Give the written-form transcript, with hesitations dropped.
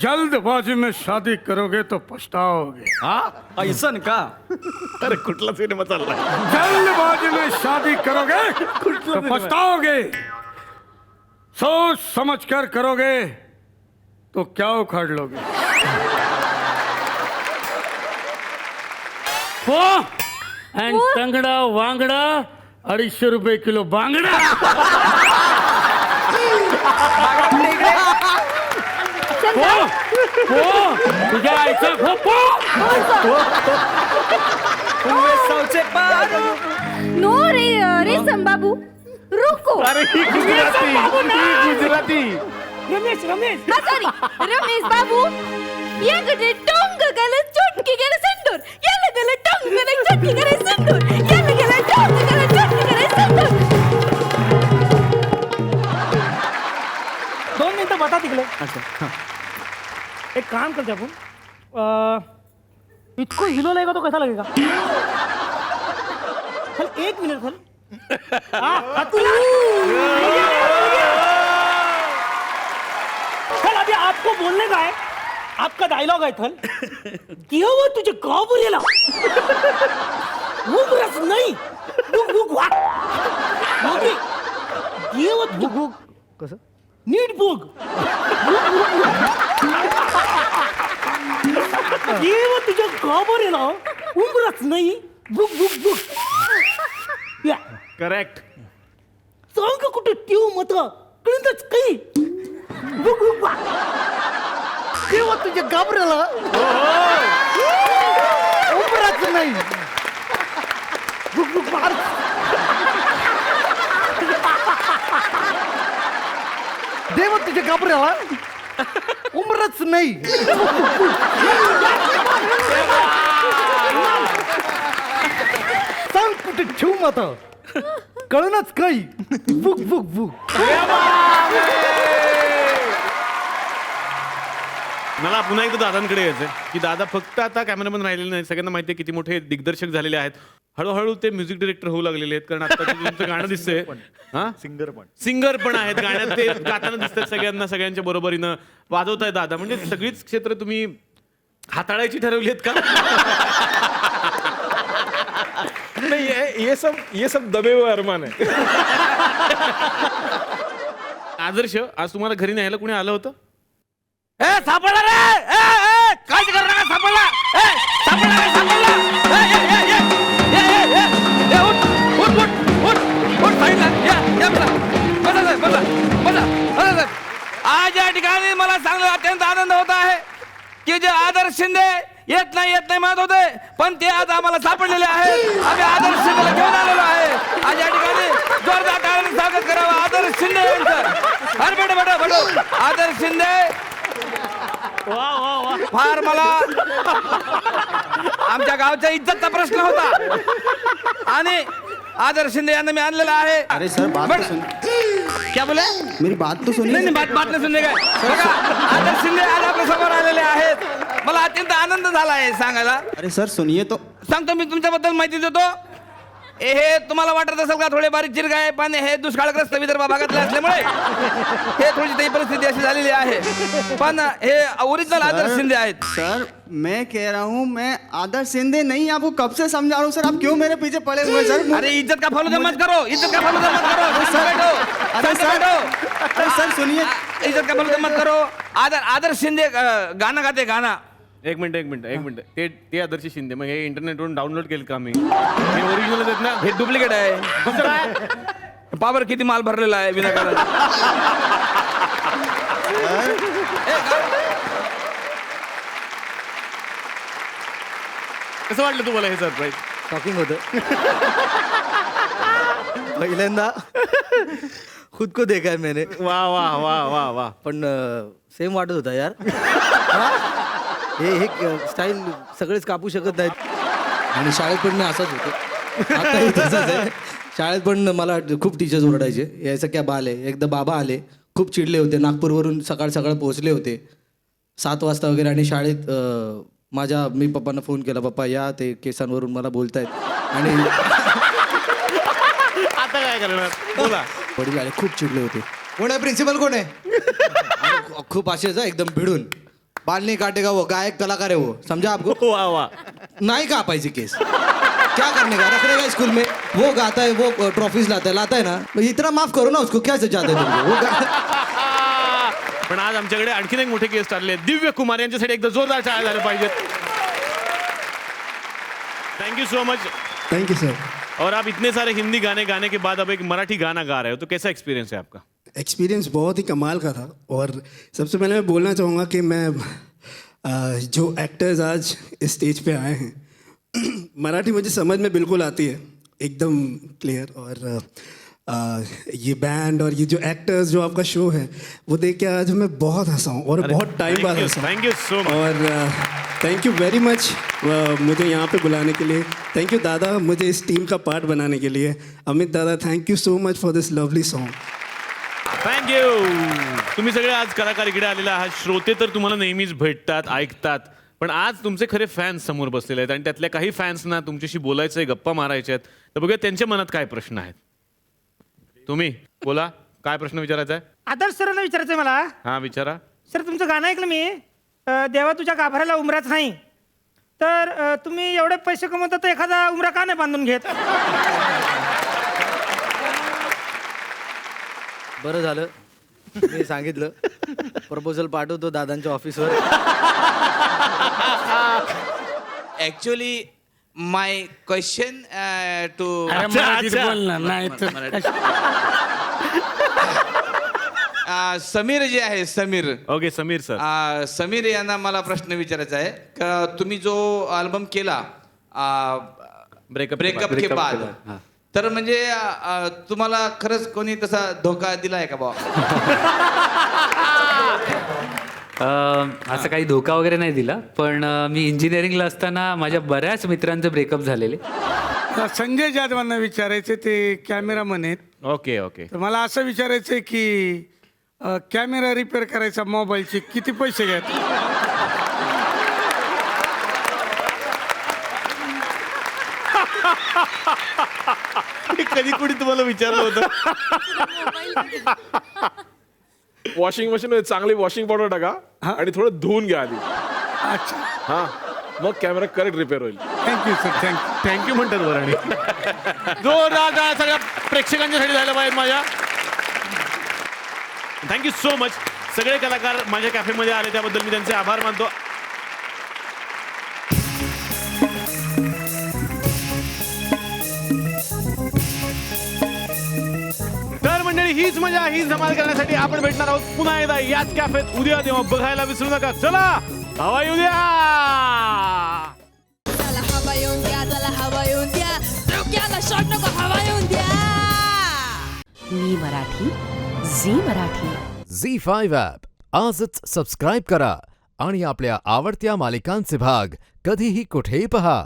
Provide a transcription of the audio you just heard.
जल्दबाजी में शादी करोगे तो पछताओगे। हा ऐसन का? अरे कुठला सिनेमा चाललाय? जल्दबाजी में शादी करोगे तो पछताओगे। सोच समझ कर करोगे तो क्या उखाड़ लोगे। हो अँड टंगडा वांगडा 250 रुपये किलो बांगडा। तुझ्या आईचं खोपो सौचे पार नो रे रे संबाबू रुको. अरे ही गुजराती रमेश हा सॉरी रमेश बाबू याकडे टोंग गेले चुटकी गेले सिंदूर याला गेले टोंग गेले चुटकी गेले सिंदूर याला गेले टोंग गेले चुटकी गेले सिंदूर. 2 मिनिटं बता तिकडे. अच्छा एक काम करते आपण इतको हिलो लेगा तो कैसा लगेगा? चल 1 मिनट चल. चल अभी आपको बोलने का है. आपका डायलॉग है थल कि वो तुझे का बोलेला वो रस नहीं बुक वाट ये वो बुक कसं नीट बुक ये वो तुझ्या गावावर आहे ना उमरच नाही बुक बुक बुक या करेक्ट. सांग कुठे ठेवू मत कळतच काही बुक बुक तेव्हा तुझ्या गाबऱ्याला उमरच नाही बुक बुक मार. देवा तुझ्या गाबऱ्याला उमरच नाही. सांग कुठे ठेवू मत कळणच काही बुक बुक बुक. मला पुन्हा एकदा दादांकडे यायचंय की दादा फक्त आता कॅमेरामॅन राहिलेले नाही, सगळ्यांना माहिती आहे किती मोठे दिग्दर्शक झालेले आहेत. हळूहळू ते म्युझिक डिरेक्टर होऊ लागलेले आहेत, कारण आता तुमचं गाणं दिसतंय. हा सिंगर पण आहेत गाण्यात, ते गाताना दिसतात सगळ्यांना, सगळ्यांच्या बरोबरीनं वाजवताय दादा. म्हणजे सगळीच क्षेत्र तुम्ही हाताळायची ठरवली आहेत का? नहीं ये सब दबे हुए अरमान है. आदर्श, आज तुम्हाला घरी न्यायला कुणी आलं होतं? ए सापडला रे. काय करणार का? सापडला. सापडला रे, सापडला. उठ उठ उठ उठ उठ साईडला. या बसा. आज या ठिकाणी मला चांगला अत्यंत आनंद होत आहे की जे आदर्श शिंदे येत नाही म्हणत होते, पण ते आज आम्हाला सापडलेले आहेत. आम्ही आदर्श शिंदेला घेऊन आलेलो आहे. आज या ठिकाणी जोरदार टाळ्यांनी स्वागत करावं आदर्श शिंदे यांचं. अरे बेटो आदर्श शिंदे फार मला आमच्या गावच्या इज्जतचा प्रश्न होता आणि आदर्श शिंदे यांना मी आणलेला आहे. अरे सर बात तो सुन. क्या बोले? मेरी बात तो सुनिए. नाही बात नाही सुनले काय. बघा, आदर्श शिंदे आज आपल्या समोर आलेले आहेत. मला अत्यंत आनंद झाला आहे सांगायला. अरे सर सुनिए तो. सांगतो मी तुमच्याबद्दल माहिती देतो. हे तुम्हाला वाटत असेल का थोडे बारीक चिरग आहे, पण हे दुष्काळग्रस्त विदर्भ भागातले असल्यामुळे हे थोडी तरी परिस्थिती अशी झालेली आहे. पण हे ओरिजिनल आदर्श शिंदे आहेत. सर मैं कह रहा हूँ मैं आदर्श शिंदे नहीं, आपको कब से समझा रहा हूँ सर, आप क्यों मेरे पीछे पड़े हुए हैं सर? अरे इज्जत का फालूदा मत करो, इज्जत का फालूदा मत करो. अरे सर सुनिए. इज्जत का फालूदा मत करो. आदर्श शिंदे गाणं गाते गाणं. एक मिनिट ते आदर्श शिंदे मग हे इंटरनेटवरून डाउनलोड केलं का मी? हे ओरिजिनल आहेत ना, हे डुप्लिकेट आहे. पावर किती माल भरलेला आहे विनाकारण. कसं वाटलं तुम्हाला हे सरप्राईज? शॉकिंग होतं. पहिल्यांदा खुद को देखा है मैंने. वा वा वा वा वा. पण सेम वाटत होता यार. हे स्टाईल सगळेच कापू शकत नाहीत. आणि शाळेत पण मी असाच होतो. आताही तसंच आहे. शाळेत पण मला खूप टीचर्स ओरडायचे, यायचं क्या बाल आहे. एकदा बाबा आले, खूप चिडले होते. नागपूरवरून सकाळ पोहोचले होते 7 वाजता वगैरे. आणि शाळेत मी पप्पांना फोन केला, पप्पा या, ते केसांवरून मला बोलतायत. आणि आता काय करणार बोला. वडील आले, खूप चिडले होते. कोण आहे प्रिन्सिपल, कोण आहे? खूप असेच एकदम भिडून. बाल नहीं काटेगा वो, गायक कलाकार है वो, समझा आपको? वा वा. नहीं कापायची केस, क्या करने का, रख देगा स्कूल में. वो गाता है, वो ट्रॉफीज लाता है ना, इतना माफ करो ना उसको, क्या चाहते हो तुम? वो पण आज आमच्याकडे आणखीन एक मोठे गेस्ट आलेले आहेत. दिव्य कुमार यांच्यासाठी एकदा जोरदार टाळ्या झाल्या पाहिजेत. Thank you so much. Thank you sir. और आप इतने सारे हिंदी गाने गाने के बाद अब एक मराठी गाना गा रहे हो, तो कैसा एक्सपीरियंस है आपका? एक्सपीरियंस बहुत ही कमाल का था. और सबसे पहले मैं बोलना चाहूँगा कि मैं जो एक्टर्स आज इस स्टेज पे आए हैं मराठी मुझे समझ में बिल्कुल आती है, एकदम क्लियर. और ये बैंड और ये जो एक्टर्स, जो आपका शो है, वो देख के आज मैं बहुत हंसा हूँ और बहुत टाइम बाद हंसा हूँ. Thank you so much. और थैंक यू वेरी मच मुझे यहाँ पे बुलाने के लिए. थैंक यू दादा मुझे इस टीम का पार्ट बनाने के लिए. अमित दादा, thank you so much for this lovely song. Thank you. तुम्ही सगळे आज कलाकार इकडे आलेले आहात. श्रोते तर तुम्हाला नेहमीच भेटतात, ऐकतात, पण आज तुमचे खरे फॅन्स समोर बसलेले आहेत आणि त्यातल्या काही फॅन्सना तुमच्याशी बोलायचं आहे, गप्पा मारायच्या आहेत. तर बघूया त्यांच्या मनात काय प्रश्न आहेत. तुम्ही बोला, काय प्रश्न विचारायचा आहे? आदर्श सरांना विचारायचं मला. हा विचारा. सर तुमचं गाणं ऐकलं मी, देवा तुझ्या गाभाऱ्याला उमराच नाही, तर तुम्ही एवढे पैसे कमवता तर एखादा उमरा का नाही बांधून घेत? बरं झालं मी सांगितलं. प्रपोजल पाठवतो दादांच्या ऑफिसवर. Actually my question to Sameer जे आहे, समीर. Okay Sameer sir. समीर यांना मला प्रश्न विचारायचा आहे का तुम्ही जो अल्बम केला ब्रेकअप के बाद, तर म्हणजे तुम्हाला खरंच कोणी तसा धोका दिला आहे का बा? असं काही धोका वगैरे नाही दिला, पण मी इंजिनिअरिंगला असताना माझ्या बऱ्याच मित्रांचे ब्रेकअप झालेले. संजय जाधवांना विचारायचे, ते कॅमेरामन आहेत. Okay okay. तर मला असं विचारायचं आहे की कॅमेरा रिपेअर करायचा मोबाईलचे किती पैसे घ्यायचे? कधी कुणी तुम्हाला विचारलं होतं? वॉशिंग मशीन मध्ये चांगली वॉशिंग पावडर टाका आणि थोडं धुवून घ्या आधी. अच्छा, हा, मग कॅमेरा करेक्ट रिपेअर होईल. Thank you sir, thank you. थँक्यू म्हणतात बरं. आणि जोरदार सगळ्या प्रेक्षकांच्यासाठी झालं पाहिजे माझ्या. Thank you so much. सगळे कलाकार माझ्या कॅफेमध्ये आले त्याबद्दल मी त्यांचे आभार मानतो. तर मंडळी, हीच मजा, हीच धमाल करण्यासाठी आपण भेटणार आहोत पुन्हा एकदा याच कॅफेत उद्या. तेव्हा बघायला विसरू नका. चला हवा येऊ द्या. चला हवा येऊन द्या, चला हवा येऊन द्या, डोक्याला शॉट नको, हवा येऊन द्या. मी मराठी, झी मराठी. झी5 ॲप आजच सबस्क्राईब करा आणि आपल्या आवडत्या मालिकांचे भाग कधीही कुठेही पहा.